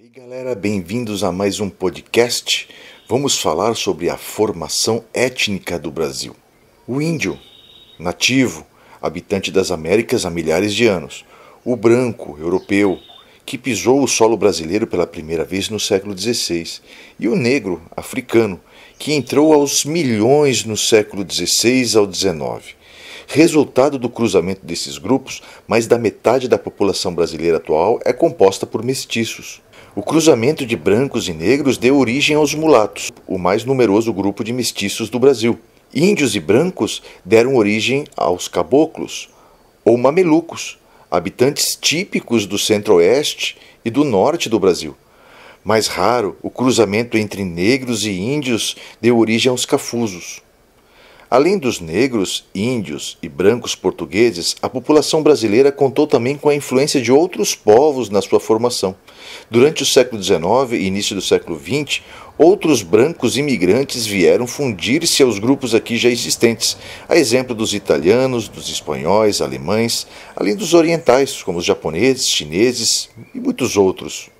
aí galera, bem-vindos a mais um podcast. Vamos falar sobre a formação étnica do Brasil. O índio, nativo, habitante das Américas há milhares de anos. O branco, europeu, que pisou o solo brasileiro pela primeira vez no século XVI. E o negro, africano, que entrou aos milhões no século XVI ao XIX. Resultado do cruzamento desses grupos, mais da metade da população brasileira atual é composta por mestiços. O cruzamento de brancos e negros deu origem aos mulatos, o mais numeroso grupo de mestiços do Brasil. Índios e brancos deram origem aos caboclos, ou mamelucos, habitantes típicos do centro-oeste e do norte do Brasil. Mais raro, o cruzamento entre negros e índios deu origem aos cafusos. Além dos negros, índios e brancos portugueses, a população brasileira contou também com a influência de outros povos na sua formação. Durante o século XIX e início do século XX, outros brancos imigrantes vieram fundir-se aos grupos aqui já existentes, a exemplo dos italianos, dos espanhóis, alemães, além dos orientais, como os japoneses, chineses e muitos outros.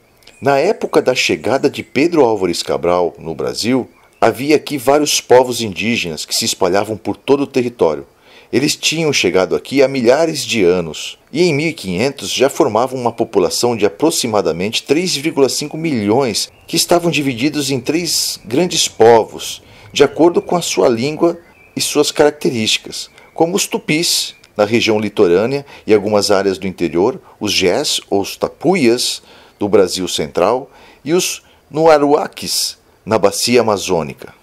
Na época da chegada de Pedro Álvares Cabral no Brasil, havia aqui vários povos indígenas que se espalhavam por todo o território. Eles tinham chegado aqui há milhares de anos e em 1500 já formavam uma população de aproximadamente 3,5 milhões que estavam divididos em 3 grandes povos, de acordo com a sua língua e suas características, como os tupis, na região litorânea e algumas áreas do interior, os Jés ou os Tapuias, do Brasil Central, e os Nuaruaques, na bacia amazônica.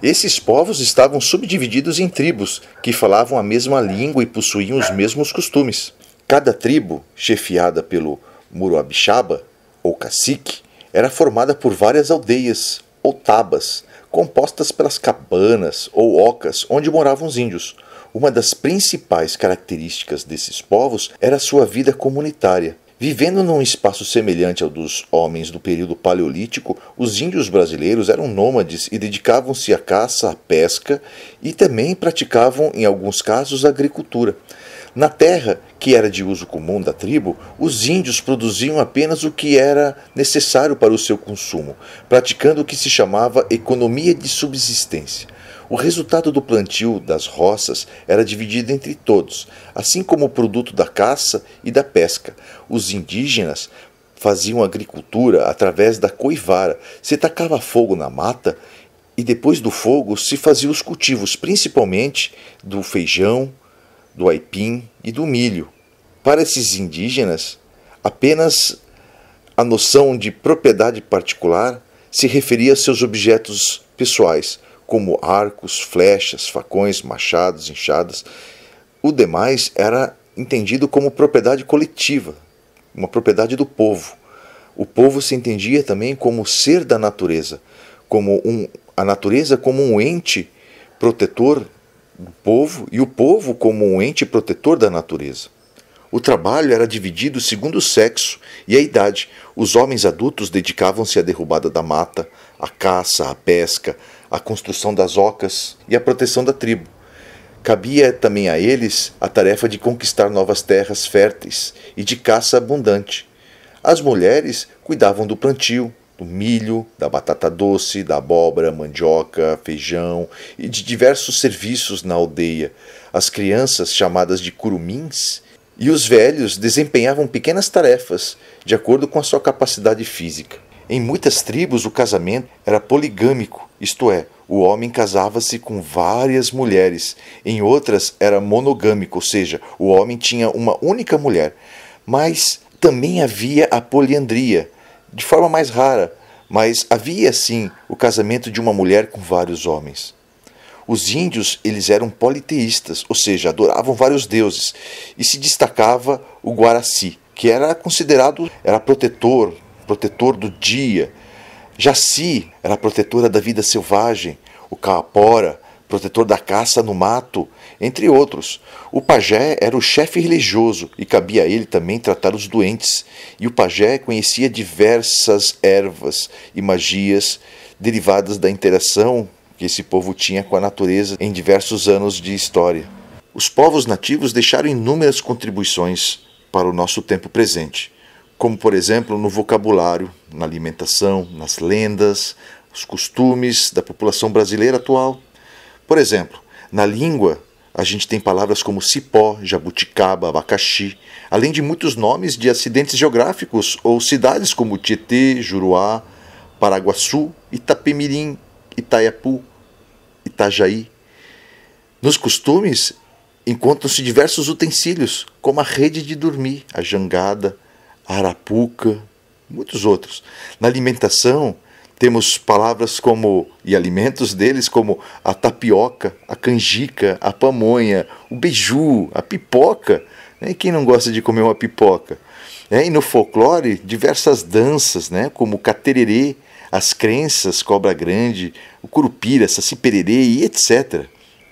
Esses povos estavam subdivididos em tribos que falavam a mesma língua e possuíam os mesmos costumes. Cada tribo, chefiada pelo Muruabixaba, ou cacique, era formada por várias aldeias, ou tabas, compostas pelas cabanas ou ocas onde moravam os índios. Uma das principais características desses povos era a sua vida comunitária. Vivendo num espaço semelhante ao dos homens do período paleolítico, os índios brasileiros eram nômades e dedicavam-se à caça, à pesca e também praticavam, em alguns casos, a agricultura. Na terra, que era de uso comum da tribo, os índios produziam apenas o que era necessário para o seu consumo, praticando o que se chamava economia de subsistência. O resultado do plantio das roças era dividido entre todos, assim como o produto da caça e da pesca. Os indígenas faziam agricultura através da coivara. Se tacava fogo na mata e depois do fogo se faziam os cultivos, principalmente do feijão, do aipim e do milho. Para esses indígenas, apenas a noção de propriedade particular se referia a seus objetos pessoais, como arcos, flechas, facões, machados, enxadas. O demais era entendido como propriedade coletiva, uma propriedade do povo. O povo se entendia também como ser da natureza, a natureza como um ente protetor do povo e o povo como um ente protetor da natureza. O trabalho era dividido segundo o sexo e a idade. Os homens adultos dedicavam-se à derrubada da mata, à caça, à pesca, à construção das ocas e à proteção da tribo. Cabia também a eles a tarefa de conquistar novas terras férteis e de caça abundante. As mulheres cuidavam do plantio, do milho, da batata doce, da abóbora, mandioca, feijão e de diversos serviços na aldeia. As crianças, chamadas de curumins, e os velhos desempenhavam pequenas tarefas, de acordo com a sua capacidade física. Em muitas tribos o casamento era poligâmico, isto é, o homem casava-se com várias mulheres. Em outras era monogâmico, ou seja, o homem tinha uma única mulher. Mas também havia a poliandria, de forma mais rara, mas havia sim o casamento de uma mulher com vários homens. Os índios, eles eram politeístas, ou seja, adoravam vários deuses, e se destacava o Guaraci, que era considerado protetor do dia. Jaci era protetora da vida selvagem, o Caapora, protetor da caça no mato, entre outros. O pajé era o chefe religioso e cabia a ele também tratar os doentes, e o pajé conhecia diversas ervas e magias derivadas da interação que esse povo tinha com a natureza em diversos anos de história. Os povos nativos deixaram inúmeras contribuições para o nosso tempo presente, como por exemplo no vocabulário, na alimentação, nas lendas, os costumes da população brasileira atual. Por exemplo, na língua, a gente tem palavras como cipó, jabuticaba, abacaxi, além de muitos nomes de acidentes geográficos ou cidades como Tietê, Juruá, Paraguaçu, Itapemirim, Itaiapu, Itajaí. Nos costumes, encontram-se diversos utensílios, como a rede de dormir, a jangada, a arapuca, muitos outros. Na alimentação, temos palavras como, e alimentos deles, como a tapioca, a canjica, a pamonha, o beiju, a pipoca. Né? Quem não gosta de comer uma pipoca? E no folclore, diversas danças, né? Como o catererê, as crenças, cobra grande, o curupira, saci-pererê e etc.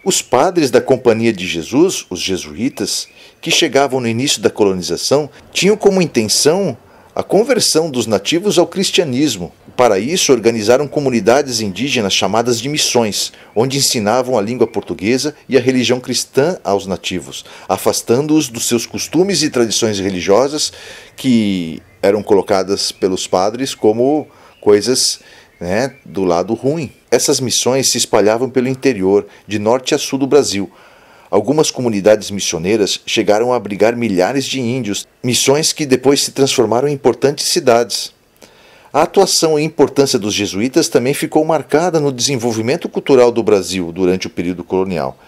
Os padres da Companhia de Jesus, os jesuítas, que chegavam no início da colonização, tinham como intenção a conversão dos nativos ao cristianismo. Para isso, organizaram comunidades indígenas chamadas de missões, onde ensinavam a língua portuguesa e a religião cristã aos nativos, afastando-os dos seus costumes e tradições religiosas que eram colocadas pelos padres como coisas, né, do lado ruim. Essas missões se espalhavam pelo interior, de norte a sul do Brasil. Algumas comunidades missioneiras chegaram a abrigar milhares de índios, missões que depois se transformaram em importantes cidades. A atuação e importância dos jesuítas também ficou marcada no desenvolvimento cultural do Brasil durante o período colonial.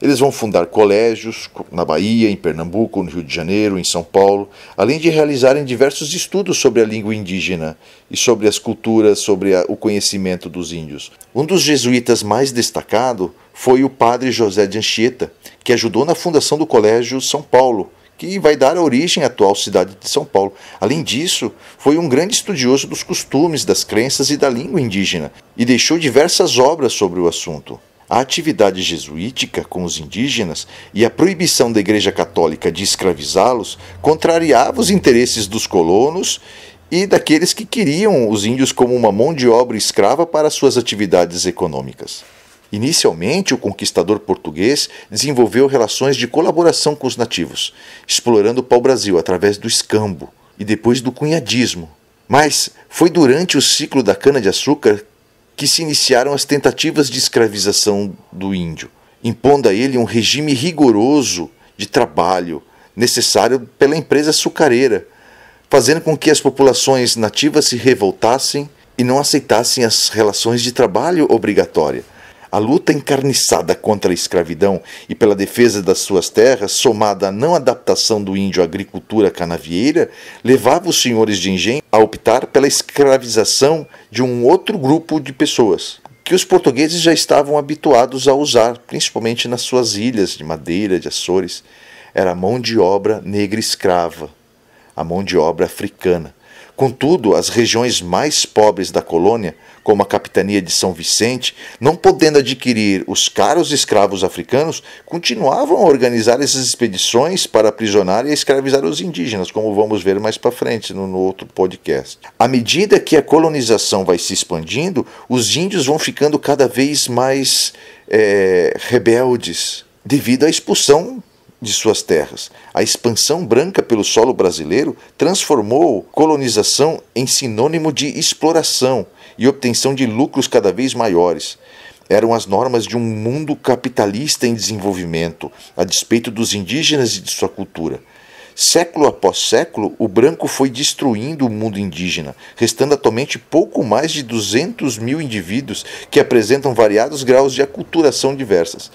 Eles vão fundar colégios na Bahia, em Pernambuco, no Rio de Janeiro, em São Paulo, além de realizarem diversos estudos sobre a língua indígena e sobre as culturas, sobre o conhecimento dos índios. Um dos jesuítas mais destacado foi o padre José de Anchieta, que ajudou na fundação do Colégio São Paulo, que vai dar origem à atual cidade de São Paulo. Além disso, foi um grande estudioso dos costumes, das crenças e da língua indígena, e deixou diversas obras sobre o assunto. A atividade jesuítica com os indígenas e a proibição da Igreja Católica de escravizá-los contrariava os interesses dos colonos e daqueles que queriam os índios como uma mão de obra escrava para suas atividades econômicas. Inicialmente, o conquistador português desenvolveu relações de colaboração com os nativos, explorando o pau-brasil através do escambo e depois do cunhadismo. Mas foi durante o ciclo da cana-de-açúcar que se iniciaram as tentativas de escravização do índio, impondo a ele um regime rigoroso de trabalho necessário pela empresa açucareira, fazendo com que as populações nativas se revoltassem e não aceitassem as relações de trabalho obrigatória. A luta encarniçada contra a escravidão e pela defesa das suas terras, somada à não adaptação do índio à agricultura canavieira, levava os senhores de engenho a optar pela escravização de um outro grupo de pessoas, que os portugueses já estavam habituados a usar, principalmente nas suas ilhas de Madeira, de Açores. Era a mão de obra negra escrava, a mão de obra africana. Contudo, as regiões mais pobres da colônia, como a capitania de São Vicente, não podendo adquirir os caros escravos africanos, continuavam a organizar essas expedições para aprisionar e escravizar os indígenas, como vamos ver mais para frente no outro podcast. À medida que a colonização vai se expandindo, os índios vão ficando cada vez mais rebeldes, devido à expulsão de suas terras. A expansão branca pelo solo brasileiro transformou colonização em sinônimo de exploração e obtenção de lucros cada vez maiores. Eram as normas de um mundo capitalista em desenvolvimento, a despeito dos indígenas e de sua cultura. Século após século, o branco foi destruindo o mundo indígena, restando atualmente pouco mais de 200 mil indivíduos que apresentam variados graus de aculturação diversas.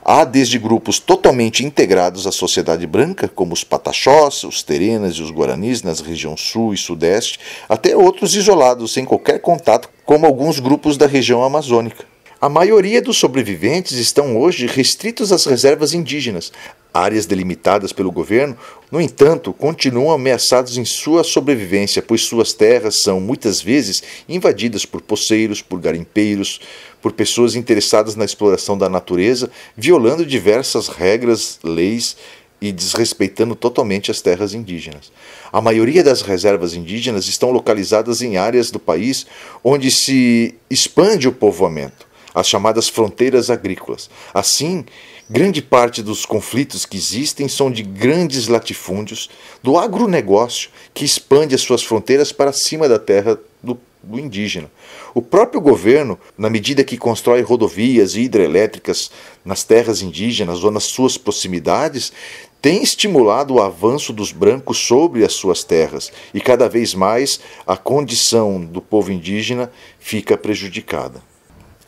Há desde grupos totalmente integrados à sociedade branca, como os pataxós, os terenas e os guaranis nas regiões sul e sudeste, até outros isolados, sem qualquer contato, como alguns grupos da região amazônica. A maioria dos sobreviventes estão hoje restritos às reservas indígenas. Áreas delimitadas pelo governo, no entanto, continuam ameaçados em sua sobrevivência, pois suas terras são, muitas vezes, invadidas por poceiros, por garimpeiros, por pessoas interessadas na exploração da natureza, violando diversas regras, leis e desrespeitando totalmente as terras indígenas. A maioria das reservas indígenas estão localizadas em áreas do país onde se expande o povoamento. as chamadas fronteiras agrícolas. Assim, grande parte dos conflitos que existem são de grandes latifúndios, do agronegócio, que expande as suas fronteiras para cima da terra do indígena. O próprio governo, na medida que constrói rodovias e hidrelétricas nas terras indígenas ou nas suas proximidades, tem estimulado o avanço dos brancos sobre as suas terras e cada vez mais a condição do povo indígena fica prejudicada.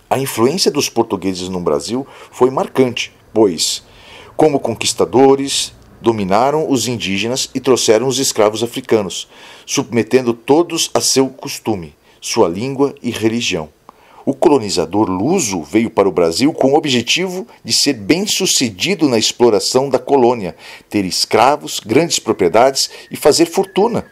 A influência dos portugueses no Brasil foi marcante, pois, como conquistadores, dominaram os indígenas e trouxeram os escravos africanos, submetendo todos a seu costume, sua língua e religião. O colonizador luso veio para o Brasil com o objetivo de ser bem-sucedido na exploração da colônia, ter escravos, grandes propriedades e fazer fortuna.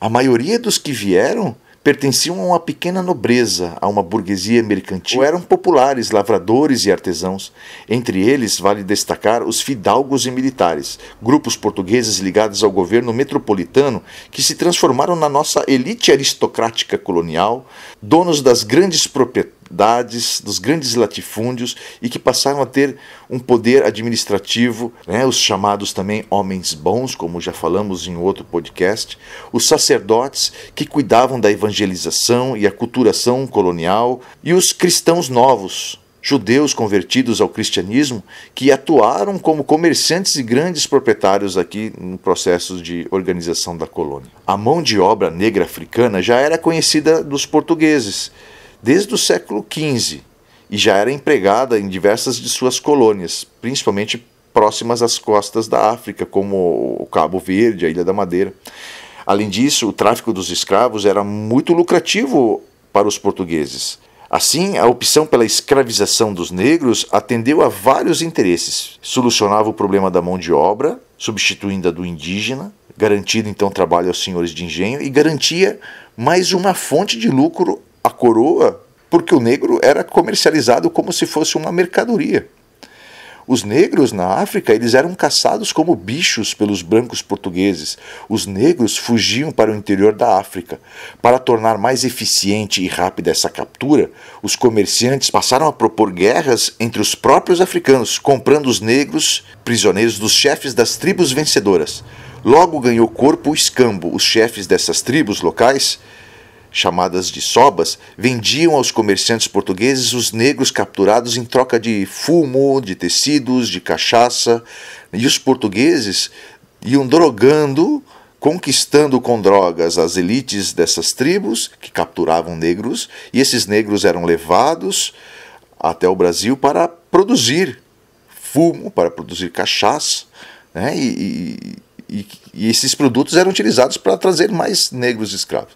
A maioria dos que vieram pertenciam a uma pequena nobreza, a uma burguesia mercantil, ou eram populares, lavradores e artesãos. Entre eles, vale destacar os fidalgos e militares, grupos portugueses ligados ao governo metropolitano que se transformaram na nossa elite aristocrática colonial, donos das grandes propriedades, dos grandes latifúndios e que passaram a ter um poder administrativo, os chamados também homens bons, como já falamos em outro podcast, os sacerdotes que cuidavam da evangelização e aculturação colonial e os cristãos novos, judeus convertidos ao cristianismo, que atuaram como comerciantes e grandes proprietários aqui no processo de organização da colônia. A mão de obra negra africana já era conhecida dos portugueses desde o século XV e já era empregada em diversas de suas colônias, principalmente próximas às costas da África, como o Cabo Verde, a Ilha da Madeira. Além disso, o tráfico dos escravos era muito lucrativo para os portugueses. Assim, a opção pela escravização dos negros atendeu a vários interesses. Solucionava o problema da mão de obra, substituindo a do indígena, garantindo então trabalho aos senhores de engenho e garantia mais uma fonte de lucro à coroa, porque o negro era comercializado como se fosse uma mercadoria. Os negros na África eles eram caçados como bichos pelos brancos portugueses. Os negros fugiam para o interior da África. Para tornar mais eficiente e rápida essa captura, os comerciantes passaram a propor guerras entre os próprios africanos, comprando os negros prisioneiros dos chefes das tribos vencedoras. Logo ganhou corpo o escambo. Os chefes dessas tribos locais, chamadas de sobas, vendiam aos comerciantes portugueses os negros capturados em troca de fumo, de tecidos, de cachaça, e os portugueses iam drogando, conquistando com drogas as elites dessas tribos que capturavam negros, e esses negros eram levados até o Brasil para produzir fumo, para produzir cachaça, né? E esses produtos eram utilizados para trazer mais negros escravos.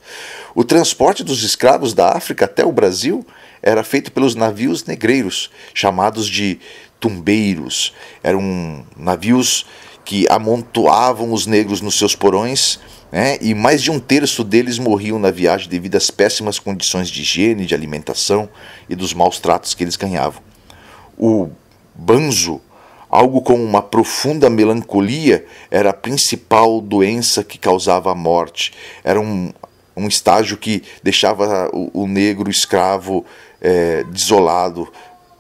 O transporte dos escravos da África até o Brasil era feito pelos navios negreiros, chamados de tumbeiros. Eram navios que amontoavam os negros nos seus porões, e mais de um terço deles morriam na viagem devido às péssimas condições de higiene, de alimentação e dos maus tratos que eles ganhavam. O banzo, algo como uma profunda melancolia, era a principal doença que causava a morte. Era um estágio que deixava o negro escravo desolado,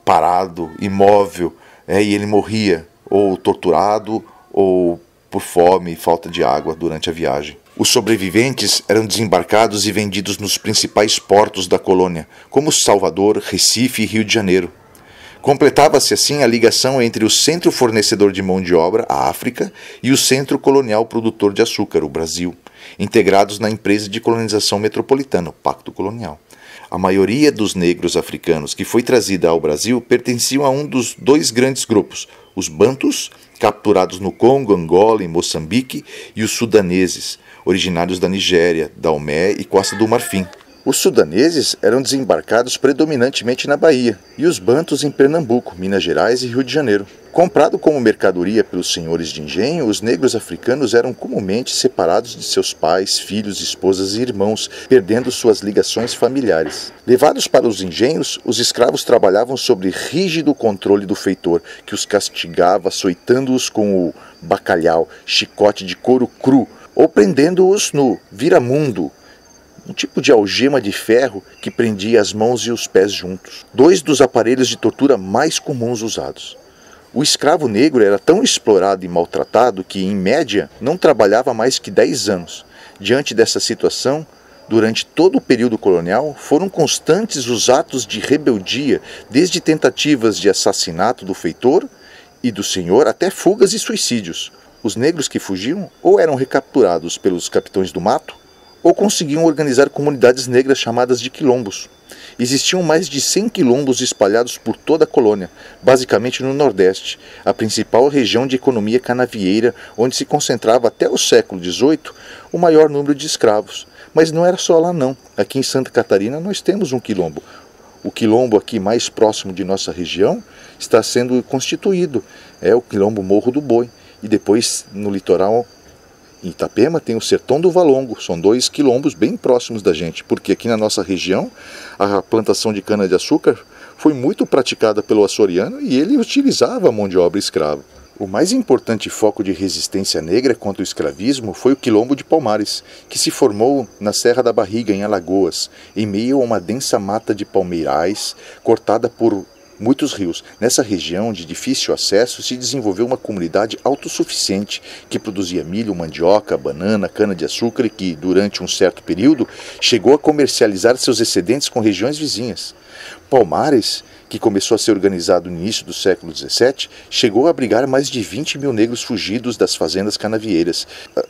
parado, imóvel, e ele morria, ou torturado, ou por fome e falta de água durante a viagem. Os sobreviventes eram desembarcados e vendidos nos principais portos da colônia, como Salvador, Recife e Rio de Janeiro. Completava-se assim a ligação entre o centro fornecedor de mão de obra, a África, e o centro colonial produtor de açúcar, o Brasil, integrados na empresa de colonização metropolitana, o Pacto Colonial. A maioria dos negros africanos que foi trazida ao Brasil pertenciam a um dos dois grandes grupos, os bantus, capturados no Congo, Angola e Moçambique, e os sudaneses, originários da Nigéria, Daomé e Costa do Marfim. Os sudaneses eram desembarcados predominantemente na Bahia e os bantus em Pernambuco, Minas Gerais e Rio de Janeiro. Comprado como mercadoria pelos senhores de engenho, os negros africanos eram comumente separados de seus pais, filhos, esposas e irmãos, perdendo suas ligações familiares. Levados para os engenhos, os escravos trabalhavam sob rígido controle do feitor, que os castigava açoitando-os com o bacalhau, chicote de couro cru, ou prendendo-os no viramundo, um tipo de algema de ferro que prendia as mãos e os pés juntos. 2 dos aparelhos de tortura mais comuns usados. O escravo negro era tão explorado e maltratado que, em média, não trabalhava mais que 10 anos. Diante dessa situação, durante todo o período colonial, foram constantes os atos de rebeldia, desde tentativas de assassinato do feitor e do senhor até fugas e suicídios. Os negros que fugiam ou eram recapturados pelos capitães do mato, ou conseguiam organizar comunidades negras chamadas de quilombos. Existiam mais de 100 quilombos espalhados por toda a colônia, basicamente no Nordeste, a principal região de economia canavieira, onde se concentrava até o século XVIII o maior número de escravos. Mas não era só lá não. Aqui em Santa Catarina nós temos um quilombo. O quilombo aqui mais próximo de nossa região está sendo constituído. É o quilombo Morro do Boi. E depois no litoral, em Itapema, tem o Sertão do Valongo. São 2 quilombos bem próximos da gente, porque aqui na nossa região a plantação de cana-de-açúcar foi muito praticada pelo açoriano e ele utilizava a mão de obra escrava. O mais importante foco de resistência negra contra o escravismo foi o Quilombo de Palmares, que se formou na Serra da Barriga, em Alagoas, em meio a uma densa mata de palmeirais cortada por muitos rios. Nessa região de difícil acesso se desenvolveu uma comunidade autossuficiente que produzia milho, mandioca, banana, cana-de-açúcar e que, durante um certo período, chegou a comercializar seus excedentes com regiões vizinhas. Palmares, que começou a ser organizado no início do século XVII, chegou a abrigar mais de 20 mil negros fugidos das fazendas canavieiras,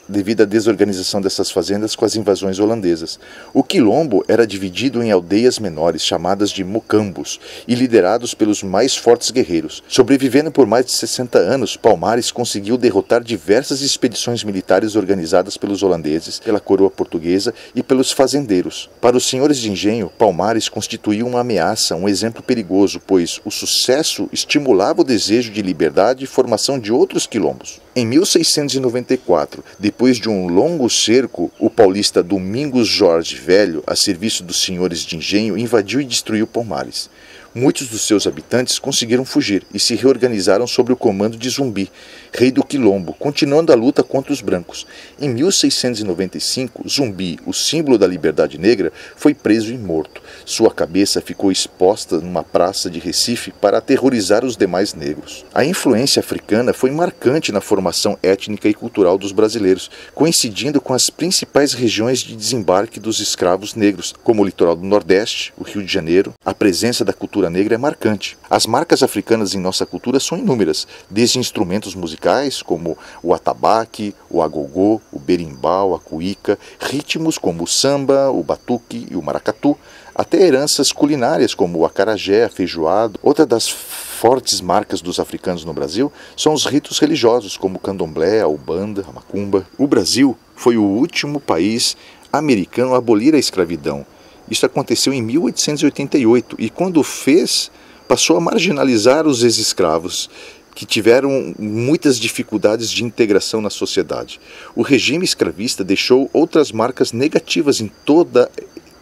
devido à desorganização dessas fazendas com as invasões holandesas. O quilombo era dividido em aldeias menores, chamadas de mocambos, e liderados pelos mais fortes guerreiros. Sobrevivendo por mais de 60 anos, Palmares conseguiu derrotar diversas expedições militares organizadas pelos holandeses, pela coroa portuguesa e pelos fazendeiros. Para os senhores de engenho, Palmares constituiu uma ameaça, um exemplo perigoso, pois o sucesso estimulava o desejo de liberdade e formação de outros quilombos. Em 1694, depois de um longo cerco, o paulista Domingos Jorge Velho, a serviço dos senhores de engenho, invadiu e destruiu Palmares. Muitos dos seus habitantes conseguiram fugir e se reorganizaram sob o comando de Zumbi, rei do Quilombo, continuando a luta contra os brancos. Em 1695, Zumbi, o símbolo da liberdade negra, foi preso e morto. Sua cabeça ficou exposta numa praça de Recife para aterrorizar os demais negros. A influência africana foi marcante na formação étnica e cultural dos brasileiros, coincidindo com as principais regiões de desembarque dos escravos negros, como o litoral do Nordeste, o Rio de Janeiro. A presença da cultura negra é marcante. As marcas africanas em nossa cultura são inúmeras, desde instrumentos musicais como o atabaque, o agogô, o berimbau, a cuíca, ritmos como o samba, o batuque e o maracatu, até heranças culinárias como o acarajé, a feijoada. Outra das fortes marcas dos africanos no Brasil são os ritos religiosos como o candomblé, a ubanda, a macumba. O Brasil foi o último país americano a abolir a escravidão. Isso aconteceu em 1888 e quando fez, passou a marginalizar os ex-escravos, que tiveram muitas dificuldades de integração na sociedade. O regime escravista deixou outras marcas negativas em toda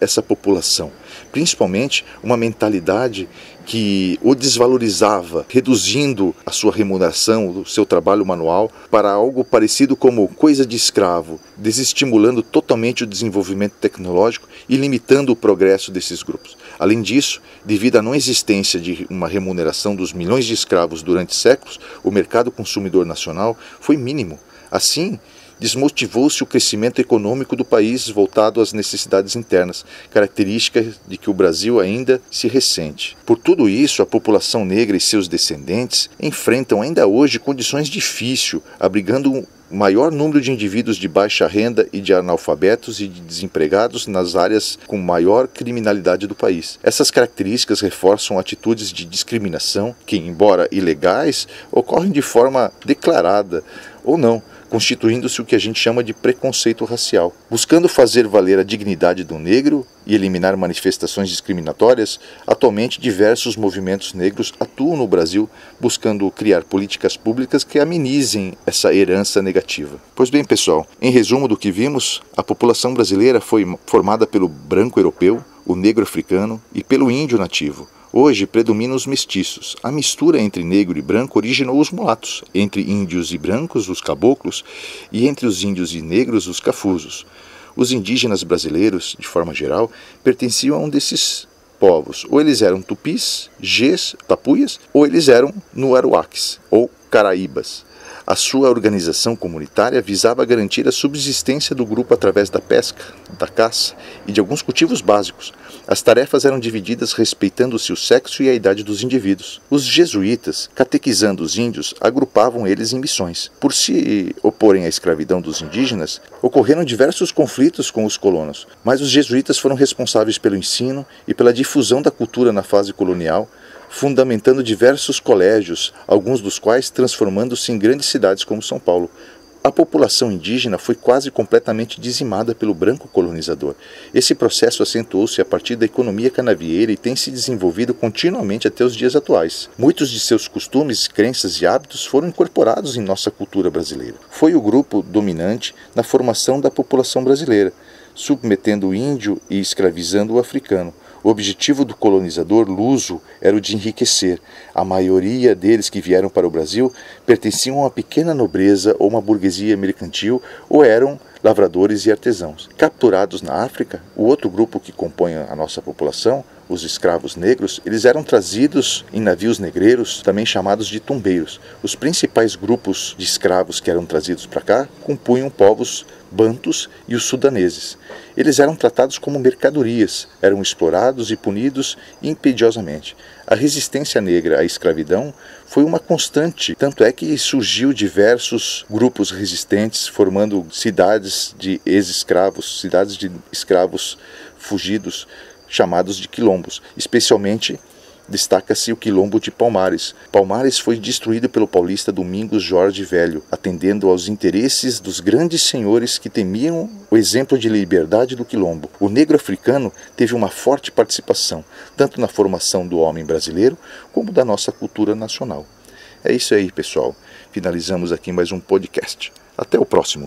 essa população, principalmente uma mentalidade que o desvalorizava, reduzindo a sua remuneração, o seu trabalho manual, para algo parecido como coisa de escravo, desestimulando totalmente o desenvolvimento tecnológico e limitando o progresso desses grupos. Além disso, devido à não existência de uma remuneração dos milhões de escravos durante séculos, o mercado consumidor nacional foi mínimo. Assim, desmotivou-se o crescimento econômico do país voltado às necessidades internas, característica de que o Brasil ainda se ressente. Por tudo isso, a população negra e seus descendentes enfrentam ainda hoje condições difíceis, abrigando um maior número de indivíduos de baixa renda e de analfabetos e de desempregados nas áreas com maior criminalidade do país. Essas características reforçam atitudes de discriminação que, embora ilegais, ocorrem de forma declarada ou não, constituindo-se o que a gente chama de preconceito racial. Buscando fazer valer a dignidade do negro e eliminar manifestações discriminatórias, atualmente diversos movimentos negros atuam no Brasil buscando criar políticas públicas que amenizem essa herança negativa. Pois bem, pessoal, em resumo do que vimos, a população brasileira foi formada pelo branco europeu, o negro africano e pelo índio nativo. Hoje predominam os mestiços. A mistura entre negro e branco originou os mulatos, entre índios e brancos, os caboclos, e entre os índios e negros, os cafuzos. Os indígenas brasileiros, de forma geral, pertenciam a um desses povos. Ou eles eram tupis, gês, tapuias, ou eles eram nuaruaques, ou caraíbas. A sua organização comunitária visava garantir a subsistência do grupo através da pesca, da caça e de alguns cultivos básicos. As tarefas eram divididas respeitando-se o sexo e a idade dos indivíduos. Os jesuítas, catequizando os índios, agrupavam eles em missões. Por se oporem à escravidão dos indígenas, ocorreram diversos conflitos com os colonos, mas os jesuítas foram responsáveis pelo ensino e pela difusão da cultura na fase colonial, fundamentando diversos colégios, alguns dos quais transformando-se em grandes cidades como São Paulo. A população indígena foi quase completamente dizimada pelo branco colonizador. Esse processo acentuou-se a partir da economia canavieira e tem se desenvolvido continuamente até os dias atuais. Muitos de seus costumes, crenças e hábitos foram incorporados em nossa cultura brasileira. Foi o grupo dominante na formação da população brasileira, submetendo o índio e escravizando o africano. O objetivo do colonizador luso era o de enriquecer. A maioria deles que vieram para o Brasil pertenciam a uma pequena nobreza ou uma burguesia mercantil ou eram lavradores e artesãos. Capturados na África, o outro grupo que compõe a nossa população, os escravos negros, eles eram trazidos em navios negreiros, também chamados de tumbeiros. Os principais grupos de escravos que eram trazidos para cá compunham povos bantus e os sudaneses. Eles eram tratados como mercadorias, eram explorados e punidos impediosamente. A resistência negra à escravidão foi uma constante, tanto é que surgiu diversos grupos resistentes, formando cidades de ex-escravos, cidades de escravos fugidos, chamados de quilombos. Especialmente destaca-se o quilombo de Palmares. Palmares foi destruído pelo paulista Domingos Jorge Velho, atendendo aos interesses dos grandes senhores que temiam o exemplo de liberdade do quilombo. O negro africano teve uma forte participação, tanto na formação do homem brasileiro, como da nossa cultura nacional. É isso aí, pessoal. Finalizamos aqui mais um podcast. Até o próximo.